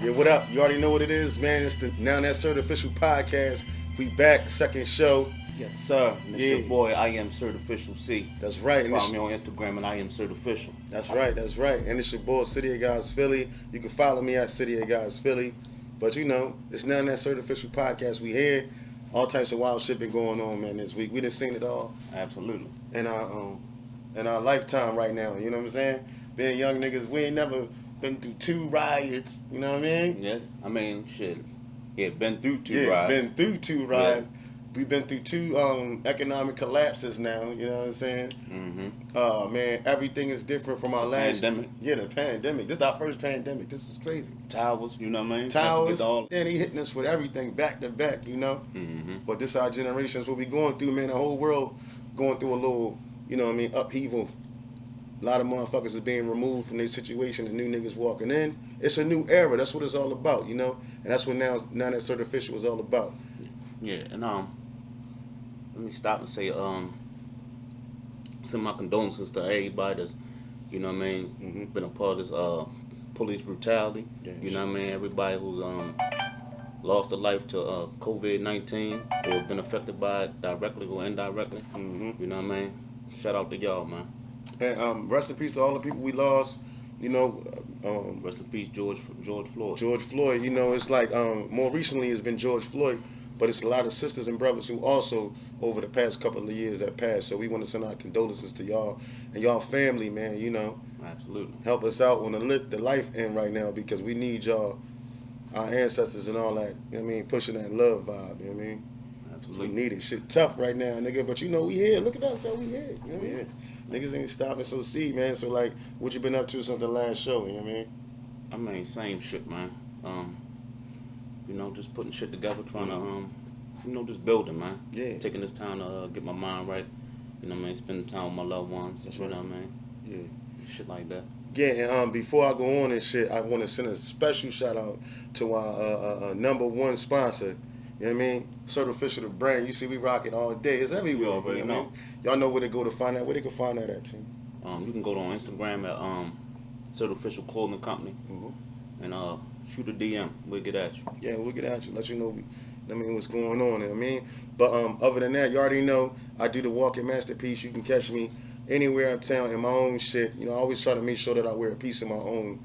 Yeah, what up? You already know what it is, man. It's the Now That Certificial podcast. We back, second show. Yes, sir. And it's Yeah, your boy, I am Certificial C. that's right. And Follow me on Instagram and I am Certificial. that's right, that's right. And it's your boy, City of Guys Philly. You can follow me at City of Guys Philly. But you know, it's Now That Certificial podcast. We here. All types of wild shit been going on, man, this week. We done seen it all Absolutely. in our lifetime right now. You know what I'm saying? Being young niggas, we ain't never been through 2 riots. You know what I mean? Yeah, I mean, shit. Yeah, been through two Yeah, rides. been through 2 riots. Yeah. We've been through 2 economic collapses now. You know what I'm saying? Mm-hmm. Man, everything is different from our last pandemic. Yeah, the pandemic. This is our first pandemic. This is crazy. Towers, you know what I mean? Towers. All... Then he hitting us with everything back to back. You know. Mm-hmm. But this our generation. Is what we going through, man. The whole world going through a little, you know what I mean, upheaval. A lot of motherfuckers is being removed from their situation and new niggas walking in. It's a new era. That's what it's all about, you know? And that's what now that Certificial is all about. Yeah, and let me stop and say, send my condolences to everybody that's, you know what I mean, been a part of this police brutality. Yeah, you know what I mean? Everybody who's lost a life to COVID-19 or been affected by it directly or indirectly. You know what I mean? Shout out to y'all, man. And rest in peace to all the people we lost. You know, Rest in peace, George Floyd. George Floyd. You know, it's like more recently it's been George Floyd, but it's a lot of sisters and brothers who also over the past couple of years that passed. So we want to send our condolences to y'all and y'all family, man. You know, Absolutely. help us out on the life end right now because we need y'all, our ancestors and all that. You know what I mean, pushing that love vibe. You know what I mean? Absolutely. We need it. Shit tough right now, nigga. But you know we here. Look at us, how we here. You know what I mean? Niggas ain't stopping. So see, man. So like, what you been up to since the last show? You know what I mean? I mean, same shit, man. You know, just putting shit together, trying to, you know, just building, man. Yeah. Taking this time to get my mind right. You know what I mean? Spending time with my loved ones. That's You right. know what I mean? Yeah. Shit like that. Yeah, and before I go on and shit, I want to send a special shout out to our number one sponsor. You know what I mean? Certificial the brand. You see, we rock it all day. It's everywhere. You already know what I mean? Y'all know where to go to find out. Where they can find that at, team? You can go on Instagram at Certificial Clothing Company and shoot a DM. We'll get at you. Yeah, we'll get at you. Let you know. What's going on. You know what I mean? But other than that, you already know I do the walking masterpiece. You can catch me anywhere uptown in my own shit. You know, I always try to make sure that I wear a piece of my own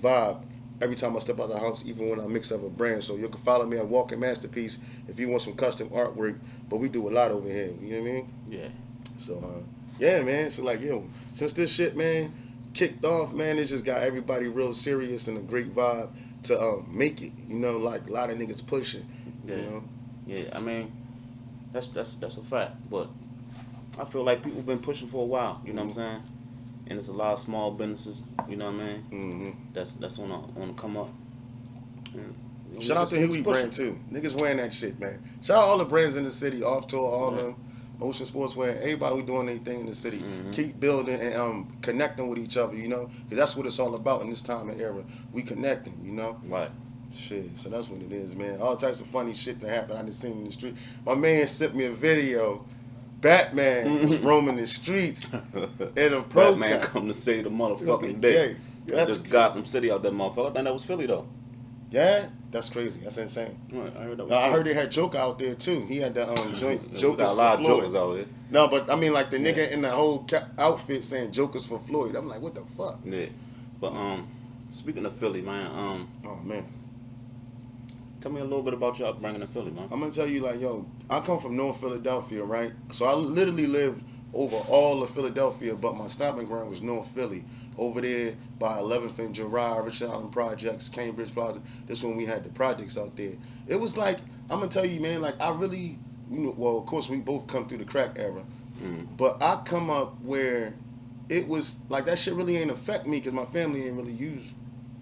vibe every time I step out the house, even when I mix up a brand. So you can follow me at Walking Masterpiece if you want some custom artwork. But we do a lot over here. You know what I mean? Yeah. So yeah, man. So like, yo, since this shit, man, kicked off, man, it just got everybody real serious and a great vibe to make it. You know, like a lot of niggas pushing. Yeah. You know? Yeah. I mean, that's a fact. But I feel like people been pushing for a while. You know what I'm saying? And it's a lot of small businesses. You know what I mean? That's on the come up. And, you know, Shout out to Huey brand too. Niggas wearing that shit, man. Shout out all the brands in the city, Off Tour, all them, Motion Sports wearing, everybody who doing anything in the city. Keep building and connecting with each other, you know, because that's what it's all about in this time and era. We connecting, you know. Right. Shit, so that's what it is, man. All types of funny shit that happened. I just seen in the street. My man sent me a video. Batman was roaming the streets in a protest. Batman come to save the motherfucking day. That's just Gotham City out that motherfucker. I think that was Philly though. Yeah, that's crazy. That's insane. Right, I heard that. I heard they had Joker out there too. He had the joint Jokers got a for lot of Floyd. jokers out here. No, but I mean like the nigga in the whole outfit saying Jokers for Floyd. I'm like, what the fuck? Yeah, but speaking of Philly, man, Oh man, tell me a little bit about your upbringing in Philly, man. I'm gonna tell you like, yo, I come from North Philadelphia, right? So I literally lived over all of Philadelphia, but my stomping ground was North Philly. Over there by 11th and Girard, Richard Allen Projects, Cambridge Plaza. This when we had the projects out there. It was like, I'm gonna tell you, man, like I really, you know, well, of course we both come through the crack era, but I come up where it was like that shit really ain't affect me because my family ain't really use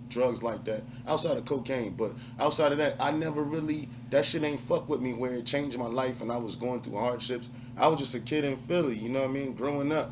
drugs like that outside of cocaine. But outside of that, I never really, that shit ain't fuck with me where it changed my life and I was going through hardships. I was just a kid in Philly, you know what I mean, growing up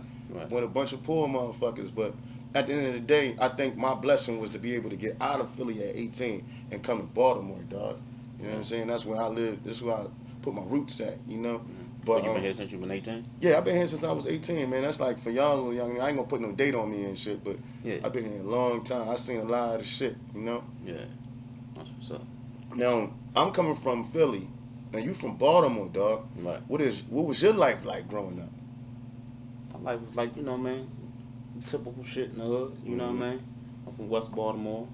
with a bunch of poor motherfuckers. But at the end of the day, I think my blessing was to be able to get out of Philly at 18 and come to Baltimore, dog. You know what I'm saying? That's where I live. This is where I put my roots at, you know? But so you been here since you been 18? Yeah, I've been here since I was 18, man. That's like for y'all little young. I ain't gonna put no date on me and shit, but Yeah. I've been here a long time. I seen a lot of shit, you know? Yeah. That's what's up. Now, I'm coming from Philly. Now, you from Baltimore, dog. Right. What was your life like growing up? My life was like, man, typical shit in the hood. You know what I mean? I'm from West Baltimore.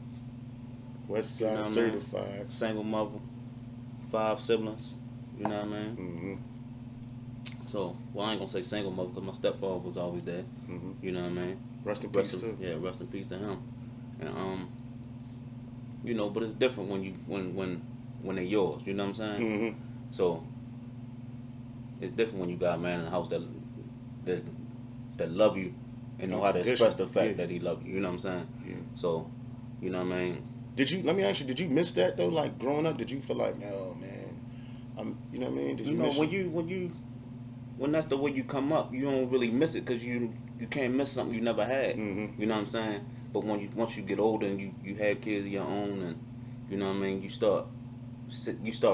West You Side know what I mean? certified. Single mother, 5 siblings. You know what I mean? Mm-hmm. So, well, I ain't gonna say single mother because my stepfather was always there. Mm-hmm. You know what I mean? Rest in peace too. Yeah, rest in peace to him. And but it's different when you when they're yours. You know what I'm saying? Mm-hmm. So it's different when you got a man in the house that that love you and know how to express the fact that he love you. You know what I'm saying? Yeah. So, you know what I mean? Let me ask you, did you miss that though? Like growing up, did you feel like, oh man, you know what I mean? Did you miss when that's the way you come up, you don't really miss it because you can't miss something you never had. Mm-hmm. You know what I'm saying? But once you get older and you have kids of your own, and you know what I mean, you start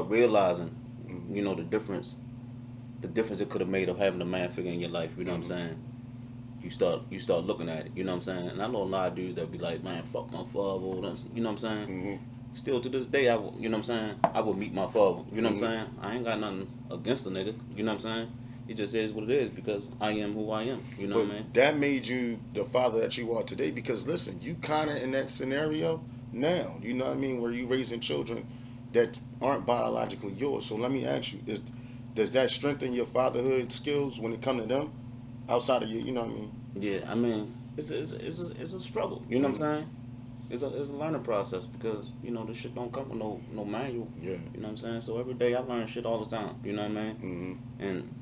realizing, Mm-hmm. the difference it could have made of having a man figure in your life. You know what I'm saying? You start looking at it. You know what I'm saying? And I know a lot of dudes that be like, man, fuck my father. You know what I'm saying? Mm-hmm. Still to this day, you know what I'm saying? I would meet my father. You know what I'm saying? I ain't got nothing against the nigga. You know what I'm saying? It just is what it is because I am who I am. You know what I mean? That made you the father that you are today because listen, you kind of in that scenario now. You know what I mean? Where you raising children that aren't biologically yours. So let me ask you: does that strengthen your fatherhood skills when it comes to them outside of you? You know what I mean? Yeah, I mean, it's a struggle. You know what I'm saying? It's a learning process because this shit don't come with no manual. Yeah. You know what I'm saying? So every day I learn shit all the time. You know what I mean? Mm-hmm. And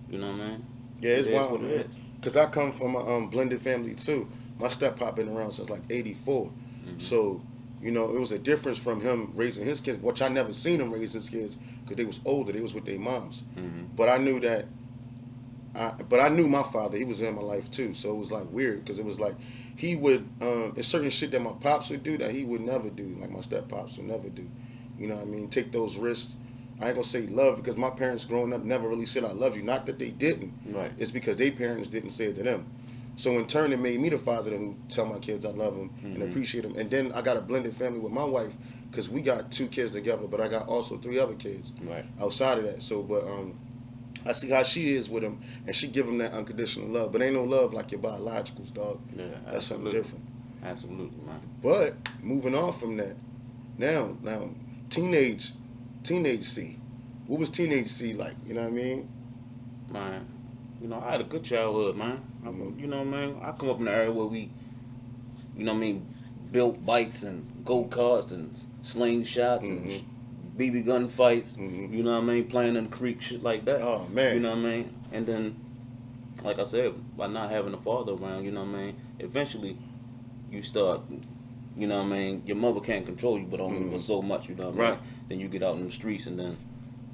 you know what I mean? Yeah, it's It is wild, what it man. is. Cause I come from a blended family too. My step pop been around since like '84, so it was a difference from him raising his kids, which I never seen him raise his kids because they was older. They was with their moms, but I knew that. But I knew my father. He was in my life too, so it was like weird because it was like he would. There's certain shit that my pops would do that he would never do, like my step pops would never do. You know what I mean? Take those risks. I ain't gonna say love because my parents growing up never really said I love you. Not that they didn't. Right. It's because their parents didn't say it to them. So in turn, it made me the father who tell my kids I love them and appreciate them. And then I got a blended family with my wife because we got 2 kids together, but I got also 3 other kids Right. outside of that. So, but I see how she is with him, and she give him that unconditional love. But ain't no love like your biologicals, dog. Yeah, That's something absolutely. different. Absolutely, man. But moving on from that, now teenage C. What was teenage C like? You know what I mean? Man, I had a good childhood, man. You know what I mean? I come up in an area where we, built bikes and go-karts and slingshots and BB gun fights. You know what I mean? Playing in the creek, shit like that. Oh man. You know what I mean? And then, like I said, by not having a father around, you know what I mean? Eventually, you start, you know what I mean? Your mother can't control you, but only but so much, you know what I mean? Right. Then you get out in the streets and then,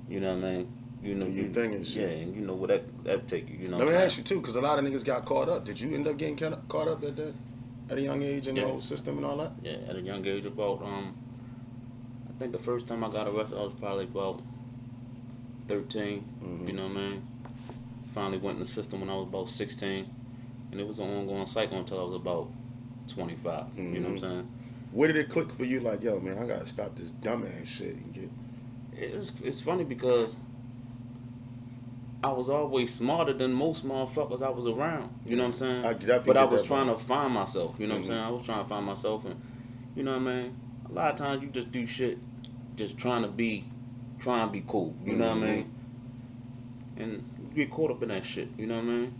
you know what I mean? You thing and shit. Yeah, and you know where that take you. You know. Let me what I'm ask you too, because a lot of niggas got caught up. Did you end up getting caught up at a young age in the whole system and all that? Yeah, at a young age, about I think the first time I got arrested, I was probably about 13. You know what I mean? Finally went in the system when I was about 16, and it was an ongoing cycle until I was about 25. You know what I'm saying? Where did it click for you? Like, yo, man, I gotta stop this dumbass shit and get. It's funny because I was always smarter than most motherfuckers I was around. You know what I'm saying? I definitely but I get was that trying vibe. to find myself. You know what I'm saying? I was trying to find myself, and you know what I mean. A lot of times you just do shit, just trying to be cool. You know what I mean? And you get caught up in that shit. You know what I mean?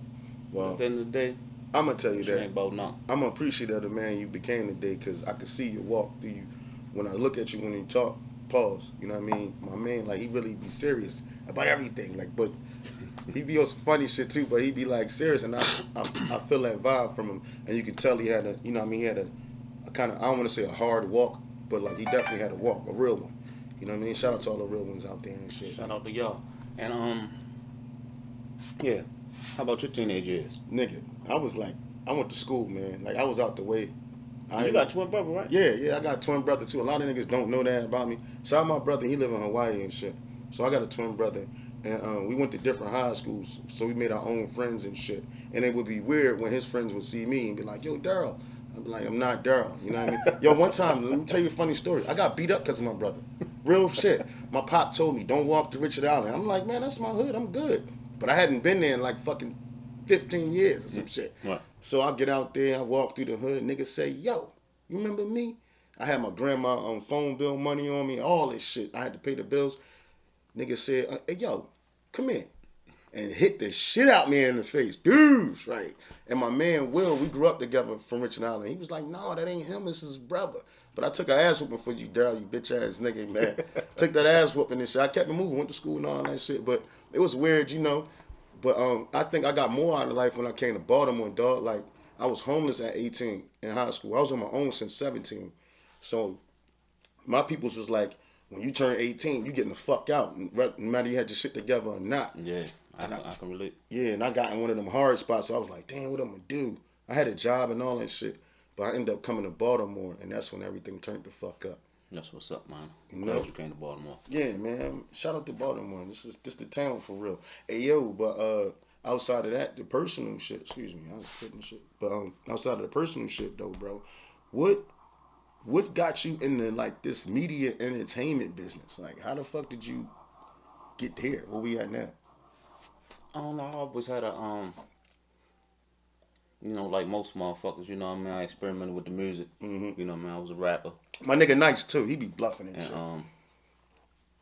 Well, at the end of the day, I'm gonna tell you shit that. ain't about nothing. I'm appreciative of the man you became today because I could see you walk through you when I look at you when you talk. Pause. You know what I mean? My man, like he really be serious about everything. Like, but he be on some funny shit too. But he be like serious, and I feel that vibe from him, and you can tell he had he had a kind of I don't want to say a hard walk, but like he definitely had a walk, a real one. You know what I mean? Shout out to all the real ones out there and shit. Shout out to y'all. And yeah. How about your teenage years? Nigga, I went to school, man. Like I was out the way. You got a twin brother, right? Yeah, I got a twin brother too. A lot of niggas don't know that about me. Shout out my brother, he live in Hawaii and shit. So I got a twin brother, and we went to different high schools, so we made our own friends and shit. And it would be weird when his friends would see me and be like, "Yo, Daryl, I'm like, I'm not Daryl. You know what I mean? Yo, one time, let me tell you a funny story. I got beat up because of my brother. Real shit. My pop told me, don't walk to Richard Allen. I'm like, man, that's my hood. I'm good. But I hadn't been there in like fucking 15 years or some shit. Right. So I get out there, I walk through the hood, niggas say, yo, you remember me? I had my grandma phone bill money on me, all this shit. I had to pay the bills. Niggas said, hey, yo, come here. And hit the shit out me in the face. Dudes, right? And my man Will, we grew up together from Richard Island. He was like, no, that ain't him, it's his brother. But I took an ass whooping for you, Daryl, you bitch ass nigga, man. Took that ass whooping and shit. I kept it moving, went to school and all that shit. But it was weird, you know. But I think I got more out of life when I came to Baltimore, dog. Like, I was homeless at 18 in high school. I was on my own since 17. So my peoples was like, when you turn 18, you getting the fuck out. No matter you had your shit together or not. Yeah. I can relate. Yeah, and I got in one of them hard spots, so I was like, damn, what I'm gonna do? I had a job and all that shit, but I ended up coming to Baltimore, and that's when everything turned the fuck up. That's what's up, man. You know? Glad you came to Baltimore. Yeah, man. Shout out to Baltimore. This the town for real. Hey, yo, but outside of that, the personal shit, excuse me, I was spitting shit. But outside of the personal shit, though, bro, what got you into, like, this media entertainment business? Like, how the fuck did you get here? Where we at now? I don't know. I always had a you know, like most motherfuckers, you know what I mean? I experimented with the music. Mm-hmm. You know what I mean? I was a rapper. My nigga Nice, too. He be bluffing and shit.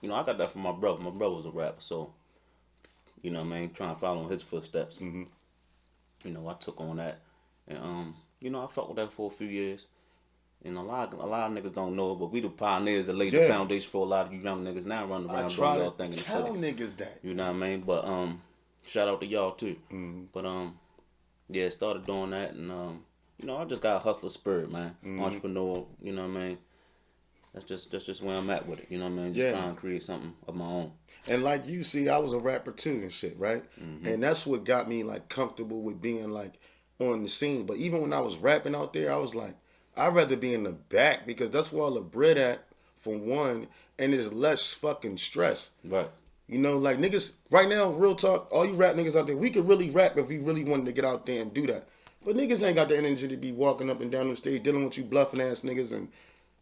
You know, I got that from my brother. My brother was a rapper, so, you know what I mean? Trying to follow in his footsteps. Mm-hmm. You know, I took on that. And, you know, I fucked with that for a few years. And a lot of niggas don't know it, but we the pioneers that laid the foundation for a lot of you young niggas now running around doing y'all thing in the city. Tell niggas that. You know what I mean? But, shout out to y'all, too. Mm-hmm. But, yeah, started doing that, and you know, I just got a hustler spirit, man. Mm-hmm. Entrepreneur, you know what I mean. That's just where I'm at with it, you know what I mean. Just trying to create something of my own. And like you see, I was a rapper too and shit, right? Mm-hmm. And that's what got me like comfortable with being like on the scene. But even when I was rapping out there, I was like, I'd rather be in the back because that's where all the bread at, for one, and there's less fucking stress. Right. You know, like niggas, right now, real talk, all you rap niggas out there, we could really rap if we really wanted to get out there and do that. But niggas ain't got the energy to be walking up and down the stage dealing with you bluffing ass niggas and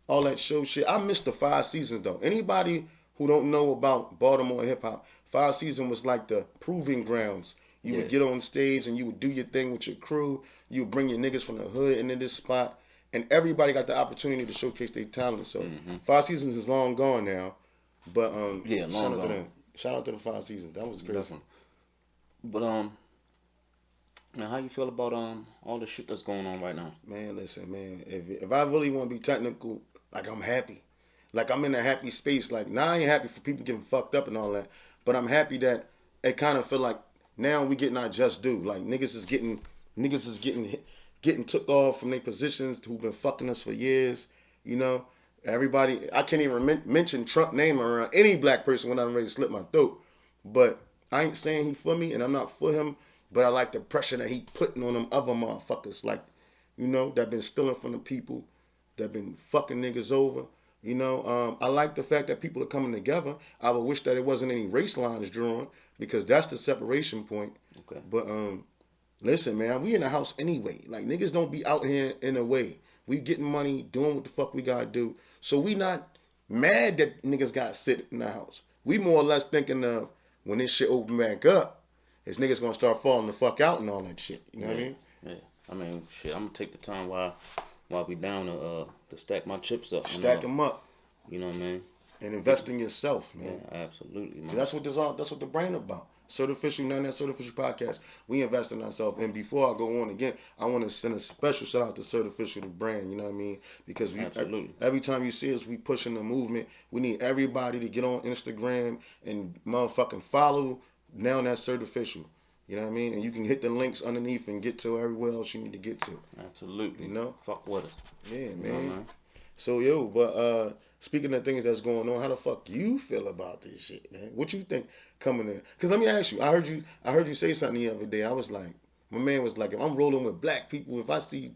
all that show shit. I missed the 5 seasons though. Anybody who don't know about Baltimore hip hop, 5 seasons was like the proving grounds. You would get on stage and you would do your thing with your crew. You would bring your niggas from the hood into this spot. And everybody got the opportunity to showcase their talent. So 5 seasons is long gone now. But yeah, long gone. Shout out to the 5 seasons. That was crazy. Definitely. But now how you feel about all the shit that's going on right now? Man, listen, man. If I really want to be technical, like I'm happy, like I'm in a happy space. Like now I ain't happy for people getting fucked up and all that, but I'm happy that it kind of feel like now we getting our just due. Like niggas is getting took off from their positions who've been fucking us for years. You know. Everybody, I can't even mention Trump name around any black person when I'm ready to slit my throat. But I ain't saying he for me, and I'm not for him. But I like the pressure that he putting on them other motherfuckers, like, you know, that been stealing from the people, that been fucking niggas over. You know, I like the fact that people are coming together. I would wish that it wasn't any race lines drawn because that's the separation point. Okay. But listen, man, we in the house anyway. Like niggas don't be out here in a way. We getting money, doing what the fuck we gotta do. So we not mad that niggas got to sit in the house. We more or less thinking of when this shit open back up, is niggas gonna start falling the fuck out and all that shit. You know what I mean? Yeah. I mean, shit. I'm gonna take the time while we down to stack my chips up. Stack them up. You know what I mean? And invest in yourself, man. Yeah, absolutely, man. That's what the brain about. Certificial, none of that Certificial podcast. We invest in ourselves. And before I go on again, I want to send a special shout out to Certificial, the brand. You know what I mean? Because every time you see us, we pushing the movement. We need everybody to get on Instagram and motherfucking follow. Now that's Certificial. You know what I mean? And you can hit the links underneath and get to everywhere else you need to get to. Absolutely. You know? Fuck with us. Yeah, man. You know, man. So, yo, but speaking of things that's going on, how the fuck you feel about this shit, man? What you think coming in? Because let me ask you, I heard you say something the other day. I was like, my man was like, if I'm rolling with black people, if I see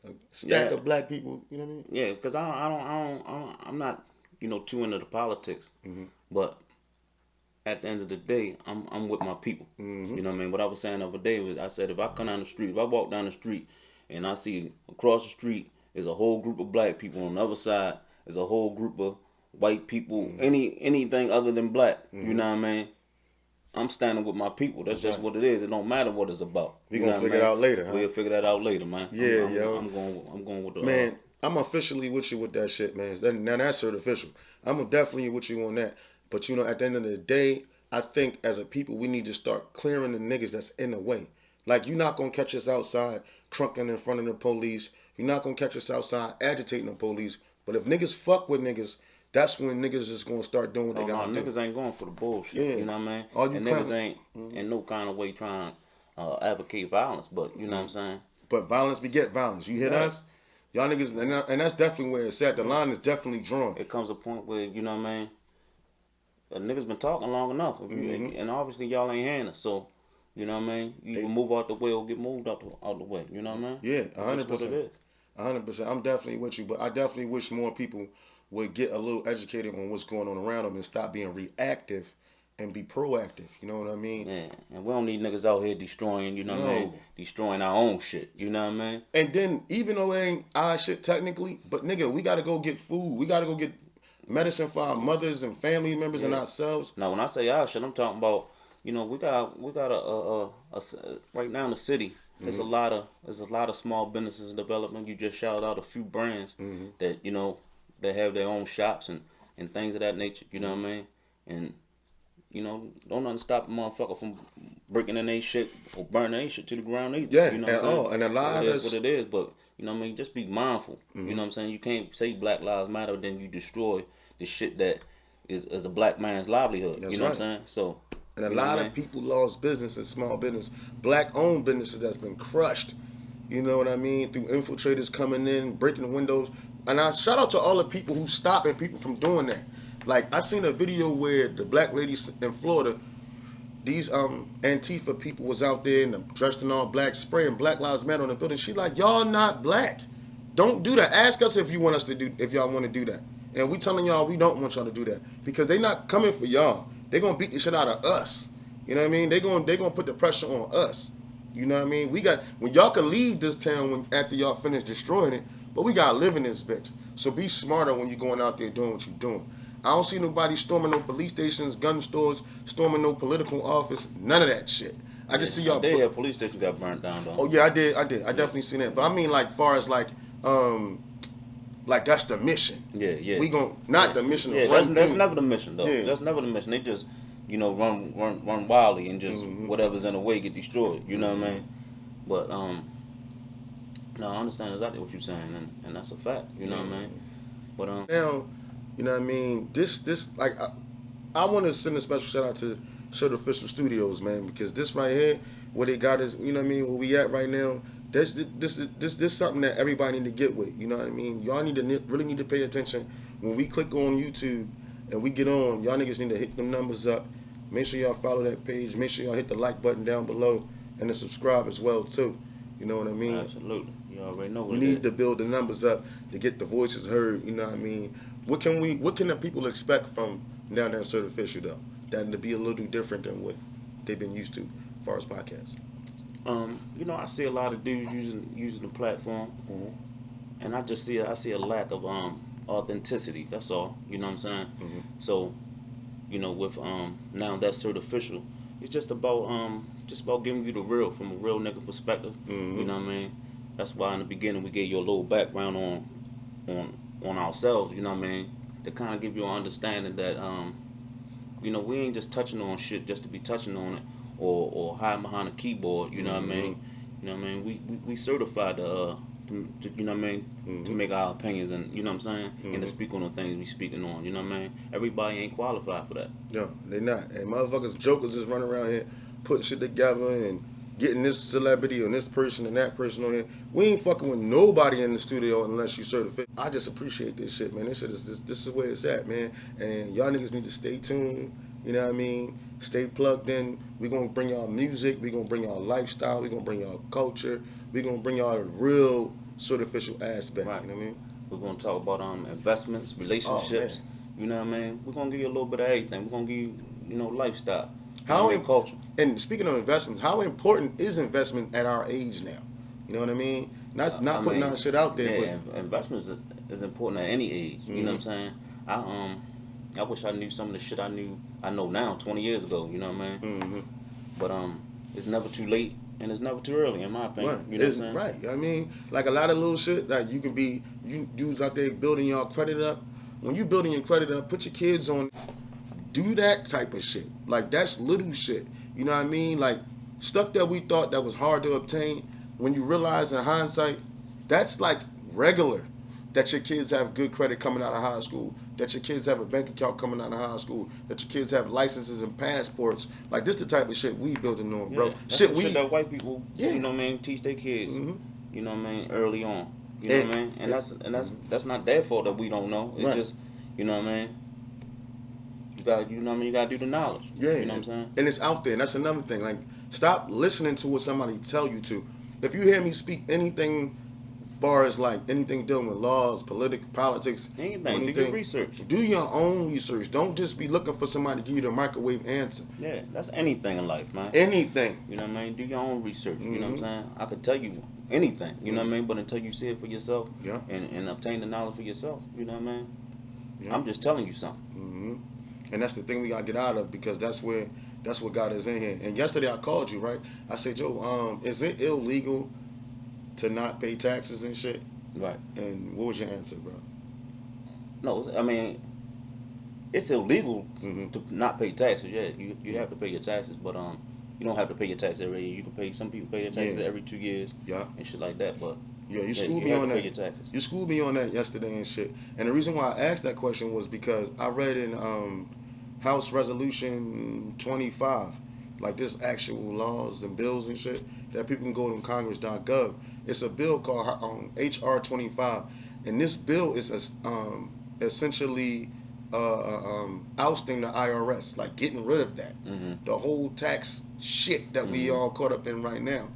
a stack of black people, you know what I mean? Yeah, because I'm not, you know, too into the politics. Mm-hmm. But at the end of the day, I'm with my people. Mm-hmm. You know what I mean? What I was saying the other day was, I said, if I come down the street, if I walk down the street and I see across the street is a whole group of black people, on the other side is a whole group of white people, anything other than black, you know what I mean? I'm standing with my people. That's just what it is. It don't matter what it's about. We gonna figure it out later, huh? We'll figure that out later, man. Yeah, I'm going with the man. I'm officially with you with that shit, man. Now that's Certificial. I'm definitely with you on that. But you know, at the end of the day, I think as a people, we need to start clearing the niggas that's in the way. Like, you're not gonna catch us outside trunking in front of the police. You're not gonna catch us outside agitating the police. But if niggas fuck with niggas, that's when niggas is gonna start doing what they gotta do. Niggas ain't going for the bullshit. Yeah. You know what I mean? And niggas ain't in no kind of way trying to advocate violence. But you know what I'm saying? But violence beget violence. You hit us, y'all niggas, and that's definitely where it's at. The line is definitely drawn. It comes a point where, you know what I mean, niggas been talking long enough, and obviously y'all ain't hearing us. So, you know what I mean? You can move out the way or get moved out the way. You know what I mean? Yeah, 100%. 100%. I'm definitely with you, but I definitely wish more people would get a little educated on what's going on around them and stop being reactive and be proactive. You know what I mean? Yeah, and we don't need niggas out here destroying, you know what I mean? Destroying our own shit, you know what I mean? And then, even though it ain't our shit technically, but nigga, we gotta go get food. We gotta go get medicine for our mothers and family members and ourselves. Now, when I say our shit, I'm talking about, you know, we got a right now in the city, there's a lot of small businesses in development. You just shouted out a few brands that, you know, that have their own shops and things of that nature, you know what I mean? And, you know, don't nothing stop a motherfucker from breaking in their shit or burning their shit to the ground either. Yeah, you know what I'm saying? And a lot of what it is, but, you know what I mean? Just be mindful. You know what I'm saying? You can't say Black Lives Matter, then you destroy the shit that is a black man's livelihood. That's you know right. what I'm saying? So, and a lot of people lost business in small business, black-owned businesses that's been crushed. You know what I mean? Through infiltrators coming in, breaking the windows. And I shout out to all the people who stopping people from doing that. Like, I seen a video where the black ladies in Florida, these Antifa people was out there and dressed in all black, spraying Black Lives Matter on the building. She like, y'all not black. Don't do that. Ask us if you want us to do, if y'all want to do that. And we telling y'all we don't want y'all to do that because they not coming for y'all. They gonna beat the shit out of us. You know what I mean? They gonna put the pressure on us. You know what I mean? We got, when y'all can leave this town after y'all finish destroying it, but we gotta live in this bitch. So be smarter when you're going out there doing what you're doing. I don't see nobody storming no police stations, gun stores, storming no political office, none of that shit. I just see y'all. They had police stations got burnt down though. Oh yeah, I did. I definitely seen that. But I mean, like, far as like that's the mission. Yeah. We gon' not the mission. Yeah, that's never the mission though. Yeah. That's never the mission. They just, you know, run wildly and just whatever's in the way get destroyed. You know what I mean? But no, I understand exactly what you're saying, and that's a fact. You know what I mean? But now, you know what I mean? This like I want to send a special shout out to Certificial Studios, man, because this right here, what they got is, you know what I mean, where we at right now. This is something that everybody need to get with. You know what I mean? Y'all really need to pay attention when we click on YouTube and we get on. Y'all niggas need to hit them numbers up. Make sure y'all follow that page. Make sure y'all hit the like button down below and the subscribe as well too. You know what I mean? Absolutely. You already know what we need to build the numbers up to get the voices heard. You know what I mean? What can the people expect from down there in Certificial though? That to be a little different than what they've been used to as far as podcasts. You know, I see a lot of dudes using the platform, and I see a lack of authenticity. That's all. You know what I'm saying? So, you know, with now that's Certificial, it's just about giving you the real from a real nigga perspective. You know what I mean? That's why in the beginning we gave you a little background on ourselves. You know what I mean? To kind of give you an understanding that you know, we ain't just touching on shit just to be touching on it. Or hiding behind a keyboard, you know what I mean? You know what I mean? We certified to you know what I mean, to make our opinions and, you know what I'm saying, and to speak on the things we speaking on, you know what I mean? Everybody ain't qualified for that. No, they not. And motherfuckers, jokers just running around here putting shit together and getting this celebrity and this person and that person on here. We ain't fucking with nobody in the studio unless you certified. I just appreciate this shit, man. This shit is this is where it's at, man. And y'all niggas need to stay tuned. You know what I mean? Stay plugged in. We're going to bring y'all music. We're going to bring y'all lifestyle. We're going to bring y'all culture. We're going to bring y'all a real Certificial aspect. Right. You know what I mean? We're going to talk about investments, relationships. You know what I mean? We're going to give you a little bit of everything. We're going to give you, you know, lifestyle. Culture. And speaking of investments, how important is investment at our age now? You know what I mean? Not putting our shit out there, yeah, but investments is important at any age. You know what I'm saying? I wish I knew some of the shit I know now 20 years ago. You know what I mean? But it's never too late and it's never too early, in my opinion. Right. You know what I'm saying? Right. I mean, like a lot of little shit that you dudes out there building your credit up. When you building your credit up, put your kids on. Do that type of shit. Like, that's little shit. You know what I mean? Like, stuff that we thought that was hard to obtain, when you realize in hindsight, that's like regular. That your kids have good credit coming out of high school. That your kids have a bank account coming out of high school. That your kids have licenses and passports. Like, this the type of shit we building on, bro. That's shit that white people, you know what I mean, teach their kids. You know what I mean, early on. You know what I mean? And that's not their fault that we don't know. It's just, you know what I mean? You gotta do the knowledge. Yeah. You know what I'm saying? And it's out there. And that's another thing. Like, stop listening to what somebody tell you to. If you hear me speak anything far as like anything dealing with laws, politics, anything, do your research. Do your own research. Don't just be looking for somebody to give you the microwave answer. Yeah, that's anything in life, man. Anything. You know what I mean? Do your own research. You know what I'm saying? I could tell you anything. You know what I mean? But until you see it for yourself and obtain the knowledge for yourself, you know what I mean? I'm just telling you something. And that's the thing we gotta get out of, because that's what got us in here. And yesterday I called you, right? I said, Joe, is it illegal to not pay taxes and shit? Right. And what was your answer, bro? No, I mean, it's illegal to not pay taxes. Yeah, you have to pay your taxes, but you don't have to pay your taxes every year. You can pay, some people pay their taxes every 2 years. And shit like that. But you schooled me on that. Pay your taxes. You schooled me on that yesterday and shit. And the reason why I asked that question was because I read in House Resolution 25, like there's actual laws and bills and shit that people can go to Congress.gov. It's a bill called HR 25, and this bill is essentially ousting the IRS, like getting rid of that, the whole tax shit that we all caught up in right now.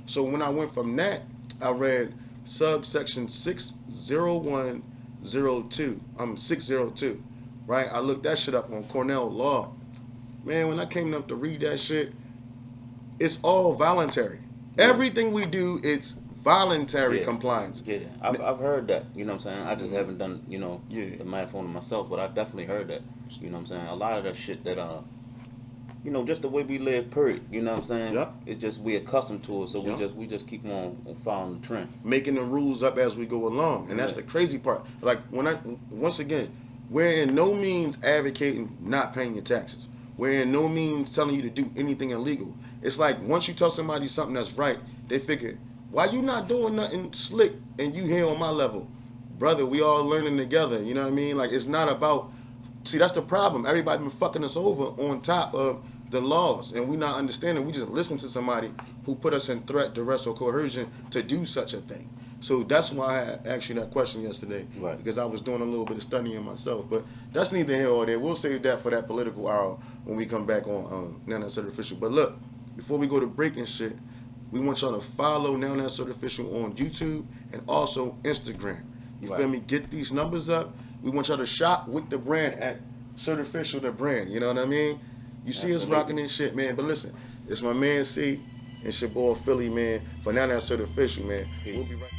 So when I went from that, I read subsection 602, right? I looked that shit up on Cornell Law. Man, when I came up to read that shit, it's all voluntary. Everything we do, it's voluntary compliance. Yeah, I've heard that. You know what I'm saying? I just haven't done, the math on it myself, but I've definitely heard that. You know what I'm saying? A lot of that shit that, just the way we live, period. You know what I'm saying? It's just we accustomed to it, so we just keep on following the trend. Making the rules up as we go along, and that's the crazy part. Like once again, we're in no means advocating not paying your taxes. We're in no means telling you to do anything illegal. It's like once you tell somebody something that's right, they figure, why you not doing nothing slick and you here on my level? Brother, we all learning together, you know what I mean? Like, it's not about, see, that's the problem. Everybody been fucking us over on top of the laws, and we not understanding. We just listen to somebody who put us in threat, duress, or coercion to do such a thing. So that's why I asked you that question yesterday, because I was doing a little bit of studying myself. But that's neither here or there. We'll save that for that political hour when we come back on Now That's Certificial. But look, before we go to break and shit, we want y'all to follow Now That's Certificial on YouTube and also Instagram. You feel me? Get these numbers up. We want y'all to shop with the brand at Certificial, the brand. You know what I mean? You see us rocking this shit, man. But listen, it's my man C and it's your boy Philly, man. For Now That's Certificial, man. We'll be right back.